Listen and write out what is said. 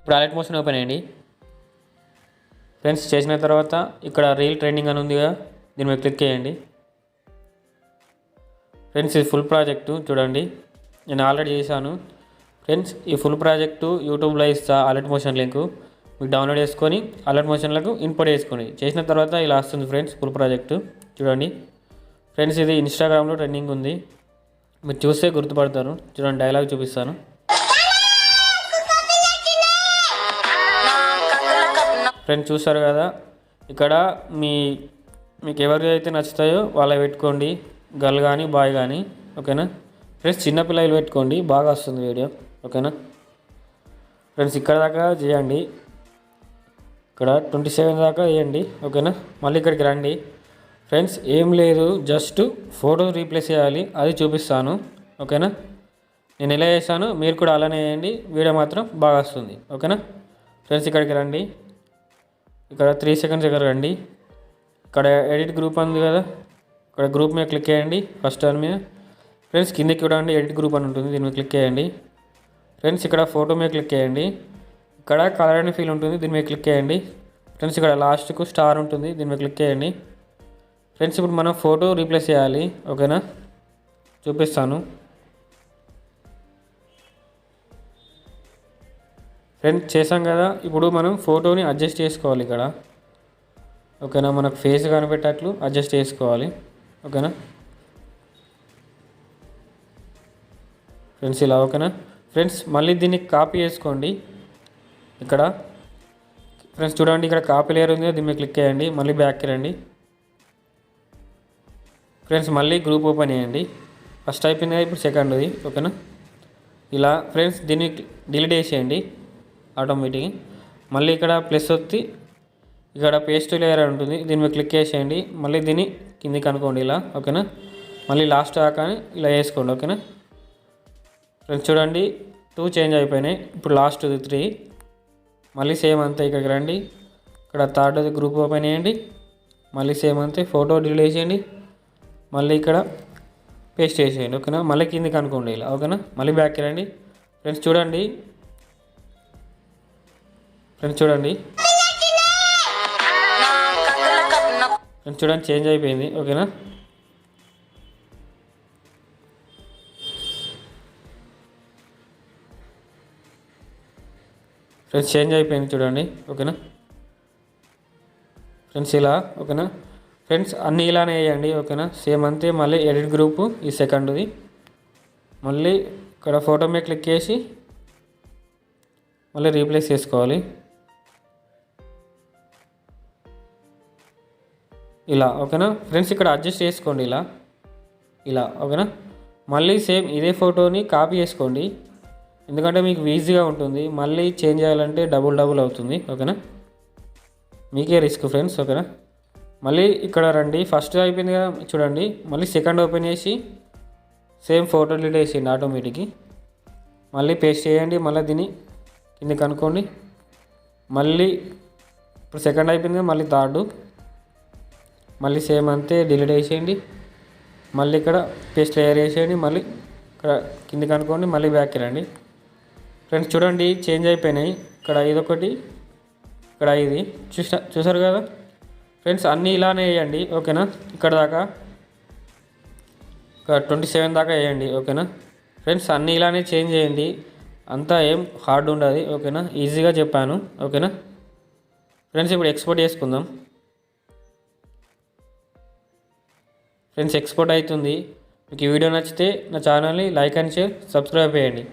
ఇప్పుడు alert motion open అయ్యండి friends. చేసిన తర్వాత ఇక్కడ రీల్ ట్రెండింగ్ అని ఉంది కదా, దీని మీద క్లిక్ చేయండి ఫ్రెండ్స్. ఇది ఫుల్ ప్రాజెక్టు చూడండి, నేను ఆల్రెడీ చేశాను ఫ్రెండ్స్. ఈ ఫుల్ ప్రాజెక్టు యూట్యూబ్లో ఇస్తా అలర్ట్ మోషన్ లింకు, మీకు డౌన్లోడ్ చేసుకొని అలర్ట్ మోషన్లకు ఇన్పుట్ చేసుకొని చేసిన తర్వాత ఇలా వస్తుంది ఫ్రెండ్స్ ఫుల్ ప్రాజెక్టు చూడండి ఫ్రెండ్స్. ఇది ఇన్స్టాగ్రామ్లో ట్రెండింగ్ ఉంది, మీరు చూస్తే గుర్తుపడతారు. చూడండి డైలాగ్ చూపిస్తాను. ఫ్రెండ్స్ చూస్తారు కదా, ఇక్కడ మీకు ఎవరికైతే నచ్చుతాయో వాళ్ళ పెట్టుకోండి, గర్ల్ కానీ బాయ్ కానీ, ఓకేనా ఫ్రెండ్స్. చిన్నపిల్లలు పెట్టుకోండి, బాగా వస్తుంది వీడియో, ఓకేనా ఫ్రెండ్స్. ఇక్కడ దాకా చేయండి, ఇక్కడ 27 దాకా వేయండి, ఓకేనా. మళ్ళీ ఇక్కడికి రండి ఫ్రెండ్స్. ఏం లేదు, జస్ట్ ఫోటో రీప్లేస్ చేయాలి, అది చూపిస్తాను, ఓకేనా. నేను ఎలా చేశాను మీరు కూడా అలానే వేయండి, వీడియో మాత్రం బాగా వస్తుంది, ఓకేనా ఫ్రెండ్స్. ఇక్కడికి రండి, ఇక్కడ 3 సెకండ్స్ దగ్గర రండి. ఇక్కడ ఎడిట్ గ్రూప్ ఉంది కదా, ఇక్కడ గ్రూప్ మీద క్లిక్ చేయండి ఫస్ట్ దాని మీద ఫ్రెండ్స్. కిందకి చూడండి ఎడిట్ గ్రూప్ అని ఉంటుంది, దీని మీద క్లిక్ చేయండి ఫ్రెండ్స్. ఇక్కడ ఫోటో మీద క్లిక్ చేయండి, ఇక్కడ కలర్ అండ్ ఫీల్ ఉంటుంది, దీని మీద క్లిక్ చేయండి ఫ్రెండ్స్. ఇక్కడ లాస్ట్కు స్టార్ ఉంటుంది, దీని మీద క్లిక్ చేయండి ఫ్రెండ్స్. ఇప్పుడు మనం ఫోటో రీప్లేస్ చేయాలి, ఓకేనా చూపిస్తాను ఫ్రెండ్స్. చేసాం కదా, ఇప్పుడు మనం ఫోటోని అడ్జస్ట్ చేసుకోవాలి ఇక్కడ, ఓకేనా. మనకు ఫేస్ కనిపెట్టట్లు అడ్జస్ట్ చేసుకోవాలి, ఓకేనా ఫ్రెండ్స్. ఇలా ఓకేనా ఫ్రెండ్స్. మళ్ళీ దీన్ని కాపీ చేసుకోండి ఇక్కడ ఫ్రెండ్స్. చూడండి ఇక్కడ కాపీ లేయర్ ఉంది, దీని మీద క్లిక్ చేయండి, మళ్ళీ బ్యాక్కి రండి ఫ్రెండ్స్. మళ్ళీ గ్రూప్ ఓపెన్ చేయండి, ఫస్ట్ అయిపోయింది కదా, ఇప్పుడు సెకండ్ది, ఓకేనా. ఇలా ఫ్రెండ్స్ దీన్ని డిలీట్ చేసేయండి ఆటోమేటిక్గా. మళ్ళీ ఇక్కడ ప్లస్ వచ్చి ఇక్కడ పేస్ట్ లేయర్ ఉంటుంది, దీని మీద క్లిక్ చేసేయండి, మళ్ళీ దీన్ని కిందికి అనుకోండి ఇలా, ఓకేనా. మళ్ళీ లాస్ట్ దాకా ఇలా వేసుకోండి, ఓకేనా ఫ్రెండ్స్. చూడండి 2 చేంజ్ అయిపోయినాయి, ఇప్పుడు లాస్ట్ 3. మళ్ళీ సేమ్ అంతే, ఇక్కడికి రండి, ఇక్కడ థర్డ్ది గ్రూప్ ఓపెన్ చేయండి, మళ్ళీ సేమ్ అంతే ఫోటో డిలీట్ చేసేయండి, మళ్ళీ ఇక్కడ పేస్ట్ చేసేయండి, ఓకేనా. మళ్ళీ కిందికి అనుకోండి ఇలా, ఓకేనా. మళ్ళీ బ్యాక్కి రండి ఫ్రెండ్స్. చూడండి ఫ్రెండ్స్ చూడండి ఫ్రెండ్స్ చూడండి చేంజ్ అయిపోయింది, ఓకేనా. ఫ్రెండ్స్ చేంజ్ అయిపోయింది చూడండి, ఓకేనా ఫ్రెండ్స్. ఇలా ఓకేనా ఫ్రెండ్స్, అన్నీ ఇలానే వేయండి, ఓకేనా సేమ్ అంతే. మళ్ళీ ఎడిట్ గ్రూపు ఈ సెకండ్ది, మళ్ళీ ఇక్కడ ఫోటో మీద క్లిక్ చేసి మళ్ళీ రీప్లేస్ చేసుకోవాలి ఇలా, ఓకేనా ఫ్రెండ్స్. ఇక్కడ అడ్జస్ట్ చేసుకోండి ఇలా ఇలా, ఓకేనా. మళ్ళీ సేమ్ ఇదే ఫోటోని కాపీ చేసుకోండి, ఎందుకంటే మీకు ఈజీగా ఉంటుంది. మళ్ళీ చేంజ్ చేయాలంటే డబుల్ అవుతుంది, ఓకేనా. మీకే రిస్క్ ఫ్రెండ్స్, ఓకేనా. మళ్ళీ ఇక్కడ రండి, ఫస్ట్ అయిపోయింది కదా చూడండి, మళ్ళీ సెకండ్ ఓపెన్ చేసి సేమ్ ఫోటో డిలీట్ చేసేయండి ఆటోమేటిక్గా. మళ్ళీ పేస్ట్ చేయండి, మళ్ళీ దీన్ని కిందకి అనుకోండి, మళ్ళీ ఇప్పుడు సెకండ్ అయిపోయింది కదా, మళ్ళీ థర్డ్, మళ్ళీ సేమ్ అంతే డిలీట్ చేసేయండి, మళ్ళీ ఇక్కడ పేస్ట్ లేయర్ వేసేయండి, మళ్ళీ ఇక్కడ కిందకి అనుకోండి, మళ్ళీ బ్యాక్కి రండి ఫ్రెండ్స్. చూడండి చేంజ్ అయిపోయినాయి, ఇక్కడ ఇదొకటి, ఇక్కడ ఇది చూసారు కదా ఫ్రెండ్స్. అన్నీ ఇలానే వేయండి, ఓకేనా. ఇక్కడ దాకా ఇక్కడ 27 దాకా వేయండి, ఓకేనా ఫ్రెండ్స్. అన్నీ ఇలానే చేంజ్ చేయండి, అంతా ఏం హార్డ్ ఉండదు, ఓకేనా. ఈజీగా చెప్పాను, ఓకేనా ఫ్రెండ్స్. ఇప్పుడు ఎక్స్పోర్ట్ చేసుకుందాం ఫ్రెండ్స్. ఎక్స్పోర్ట్ అవుతుంది. మీకు ఈ వీడియో నచ్చితే నా ఛానల్ని లైక్ అండ్ షేర్ సబ్స్క్రైబ్ చేయండి.